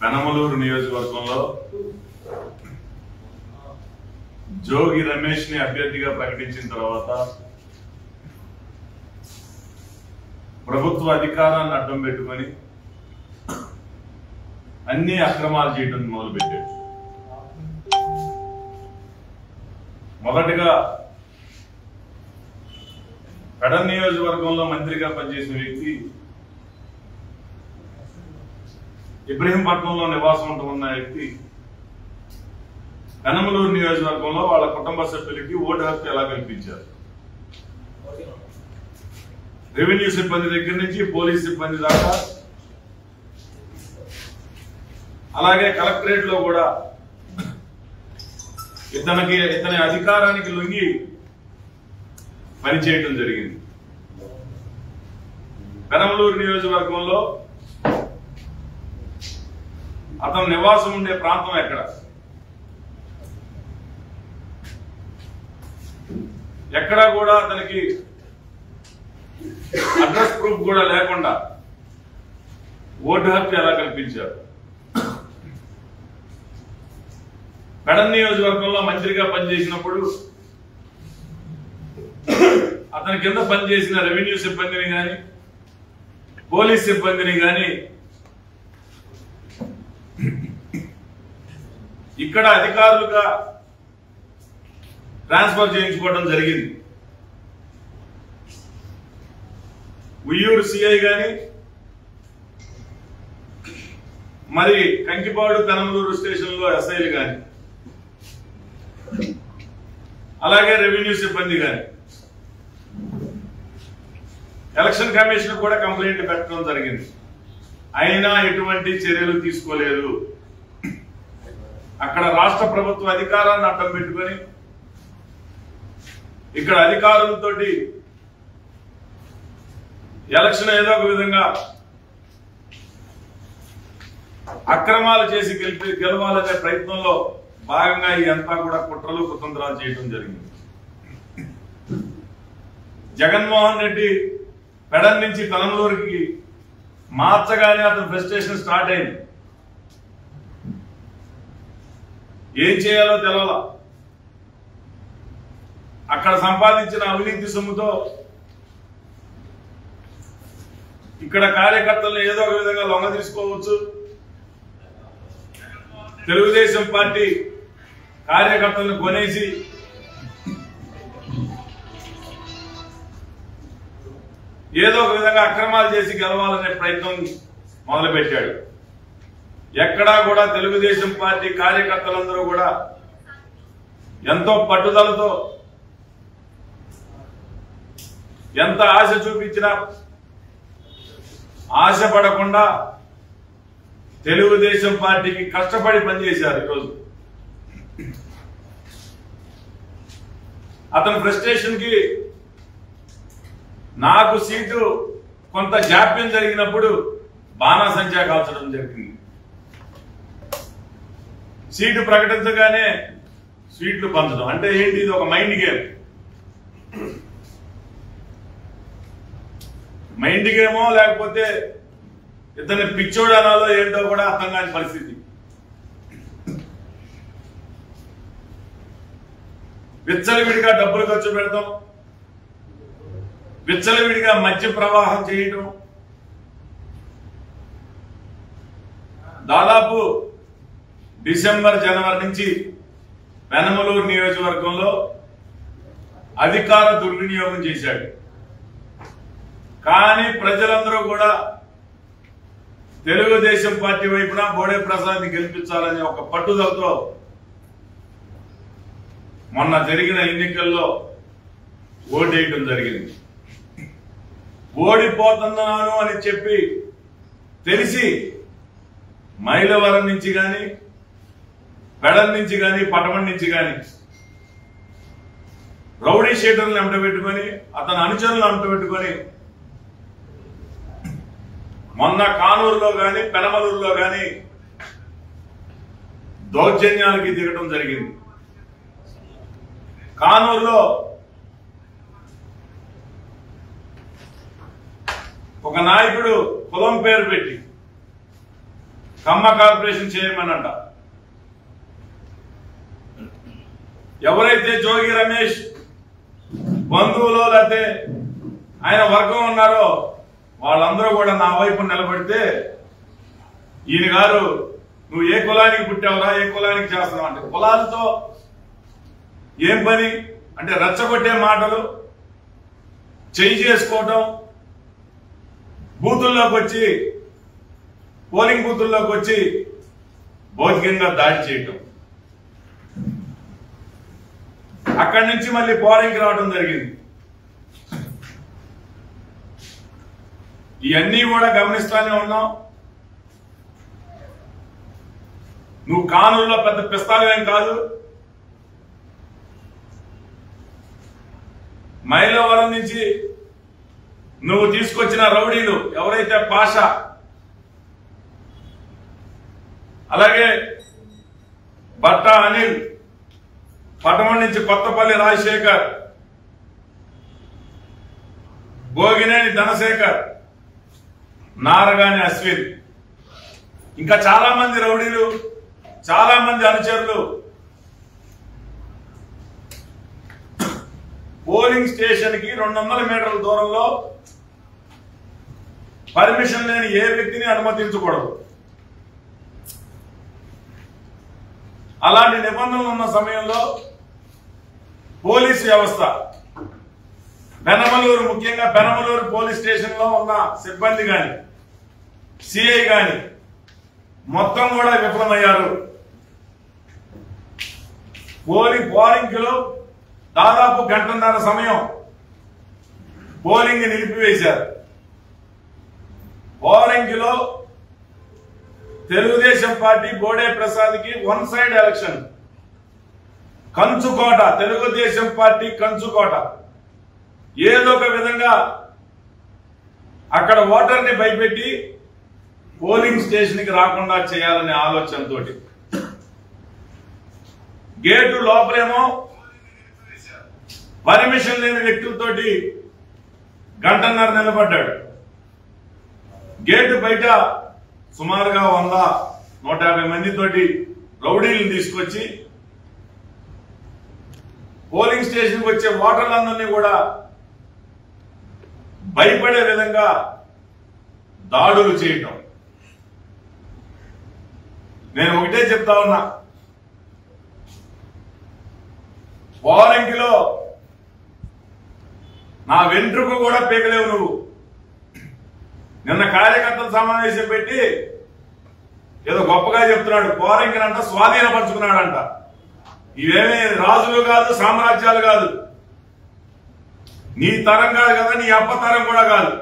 పెనమలూరు నియోజకవర్గంలో జోగి రమేష్ ని అభ్యర్థిగా ప్రకటించిన తర్వాత ప్రభుత్వ అధికారాన్ని అడ్డం పెట్టుకొని అన్ని అక్రమాలు చేయడం మొదలుపెట్టాడు. మొదటగా పెడన్ నియోజకవర్గంలో మంత్రిగా పనిచేసిన వ్యక్తి ఇబ్రహీంపట్నంలో నివాసం ఉంటున్న వ్యక్తి పెనమలూరు నియోజకవర్గంలో వాళ్ళ కుటుంబ సభ్యులకి ఓటు హక్కు ఎలా కల్పించారు? రెవెన్యూ సిబ్బంది దగ్గర నుంచి పోలీస్ సిబ్బంది దాకా, అలాగే కలెక్టరేట్ లో కూడా ఇతని అధికారానికి లొంగి పనిచేయడం జరిగింది. పెనమలూరు నియోజకవర్గంలో అతను నివాసం ఉండే ప్రాంతం ఎక్కడ? ఎక్కడా కూడా అతనికి అడ్రస్ ప్రూఫ్ కూడా లేకుండా ఓటు హక్కు ఎలా కల్పించారు? పెడన్ నియోజకవర్గంలో మంత్రిగా పనిచేసినప్పుడు అతని కింద పనిచేసిన రెవెన్యూ సిబ్బందిని కానీ పోలీస్ సిబ్బందిని కానీ ఇక్కడ అధికారులుగా ట్రాన్స్ఫర్ చేయించుకోవడం జరిగింది. ఉయ్యూరు సిఐ గాని మరి కంకిపాడు పెనమలూరు స్టేషన్ లో ఎస్ఐలు గాని అలాగే రెవెన్యూ సిబ్బంది గాని ఎలక్షన్ కమిషన్ కూడా కంప్లైంట్ పెట్టడం జరిగింది. అయినా ఎటువంటి చర్యలు తీసుకోలేదు. అక్కడ రాష్ట్ర ప్రభుత్వ అధికారాన్ని అడ్డం పెట్టుకొని ఇక్కడ అధికారులతో ఎలక్షన్ ఏదో ఒక విధంగా అక్రమాలు చేసి గెలవాలనే ప్రయత్నంలో భాగంగా ఇదంతా కూడా కుట్రలు కుతంత్రాలు చేయడం జరిగింది. జగన్మోహన్ రెడ్డి పెడన్ నుంచి పెనమలూరుకి మార్చగానే అతను ఫ్రస్ట్రేషన్ స్టార్ట్ అయింది. ఏం చేయాలో తెలవాల. అక్కడ సంపాదించిన అవినీతి సొమ్ముతో ఇక్కడ కార్యకర్తలను ఏదో ఒక విధంగా లొంగ తీసుకోవచ్చు. తెలుగుదేశం పార్టీ కార్యకర్తలను కొనేసి ఏదో ఒక విధంగా అక్రమాలు చేసి గెలవాలనే ప్రయత్నం మొదలుపెట్టాడు. ఎక్కడా కూడా తెలుగుదేశం పార్టీ కార్యకర్తలందరూ కూడా ఎంతో పట్టుదలతో ఎంత ఆశ చూపించినా ఆశపడకుండా తెలుగుదేశం పార్టీకి కష్టపడి పనిచేశారు. ఈరోజు అతని ఫ్రస్ట్రేషన్ కి నాకు సీటు కొంత జాప్యం జరిగినప్పుడు బాణాసంచా కాల్చడం జరిగింది. సీటు ప్రకటించగానే సీట్లు పంచడం అంటే ఏంటి? ఇది ఒక మైండ్ గేమ్. మైండ్ గేమో లేకపోతే ఇతని పిచ్చోడానాలో ఏంటో కూడా అర్థం కాని పరిస్థితి. విచ్చలవిడిగా డబ్బులు ఖర్చు పెడతాం, విచ్చలవిడిగా మద్య ప్రవాహం చేయటం, దాదాపు డిసెంబర్ జనవరి నుంచి పెనమలూరు నియోజకవర్గంలో అధికార దుర్వినియోగం చేశాడు. కానీ ప్రజలందరూ కూడా తెలుగుదేశం పార్టీ వైపున బోడే ప్రసాద్ని గెలిపించాలనే ఒక పట్టుదలతో మొన్న జరిగిన ఎన్నికల్లో ఓటేయటం జరిగింది. ఓడిపోతున్నాను అని చెప్పి తెలిసి మైలవరం నుంచి కానీ పెడన్ నుంచి కానీ పటమం నుంచి కానీ రౌడీ షీటర్లను అంటబెట్టుకొని అతని అనుచరులను అంటబెట్టుకొని మొన్న కానూరులో కానీ పెనమలూరులో కానీ దౌర్జన్యాలకి దిగడం జరిగింది. కానూరులో ఒక నాయకుడు కులం పేరు పెట్టి కమ్మ కార్పొరేషన్ చైర్మన్ అంట. ఎవరైతే జోగి రమేష్ బంధువులో లేకపోతే ఆయన వర్గం ఉన్నారో వాళ్ళందరూ కూడా నా వైపు నిలబడితే ఈయన గారు నువ్వు ఏ కులానికి పుట్టావురా, ఏ కులానికి చేస్తున్నావు అంటే కులాలతో ఏం పని అంటే రెచ్చగొట్టే మాటలు, చెయ్యి చేసుకోవటం, బూతుల్లోకి వచ్చి పోలింగ్ బూతుల్లోకి వచ్చి భౌతికంగా దాడి చేయటం. అక్కడి నుంచి మళ్ళీ పోలింగ్కి రావడం జరిగింది. ఇవన్నీ కూడా గమనిస్తానే ఉన్నాం. నువ్వు కానూరులో పెద్ద పిస్తావేం కాదు. మైలవరం నుంచి నువ్వు తీసుకొచ్చిన రౌడీలు ఎవరైతే పాషా, అలాగే బట్టా అనిల్, పటమం నుంచి కొత్తపల్లి రాజశేఖర్, గోగినేని ధనశేఖర్, నారగాని అశ్విన్, ఇంకా చాలా మంది రౌడీలు, చాలా మంది అనుచరులు పోలింగ్ స్టేషన్ కి 200 మీటర్ల దూరంలో పర్మిషన్ లేని ఏ వ్యక్తిని అనుమతించకూడదు. అలాంటి నిబంధనలు ఉన్న సమయంలో పోలీస్ వ్యవస్థ పెనమలూరు, ముఖ్యంగా పెనమలూరు పోలీస్ స్టేషన్ లో ఉన్న సిబ్బంది గాని సిఐ గాని మొత్తం కూడా విఫలమయ్యారు. పోలింగ్ లో దాదాపు గంటన్నర సమయం పోలింగ్ నిలిపివేశారు. పోలింగ్ లో తెలుగుదేశం పార్టీ బోడే ప్రసాద్ కి 1 సైడ్ ఎలక్షన్, కంచుకోట, తెలుగుదేశం పార్టీ కంచుకోట. ఏదో ఒక విధంగా అక్కడ ఓటర్ని భయపెట్టి పోలింగ్ స్టేషన్ కి రాకుండా చేయాలనే ఆలోచనతో గేటు లోపలేమో పర్మిషన్ లేని వ్యక్తులతోటి గంటన్నర నిలబడ్డాడు. గేటు బయట సుమారుగా 100-150 మందితోటి రౌడీలను తీసుకొచ్చి పోలింగ్ స్టేషన్కి వచ్చే ఓటర్లందరినీ కూడా భయపడే విధంగా దాడులు చేయటం. నేను ఒకటే చెప్తా ఉన్నా, పోలింగ్ లో నా వెంట్రుక కూడా పీకలేవు నువ్వు. నిన్న కార్యకర్తల సమావేశం పెట్టి ఏదో గొప్పగా చెప్తున్నాడు, పోలింగ్ అంట స్వాధీనపరుచుకున్నాడంట. ఇవేమీ రాజులు కాదు, సామ్రాజ్యాలు కాదు, నీ తరం కాదు కదా, నీ అప్ప తరం కూడా కాదు.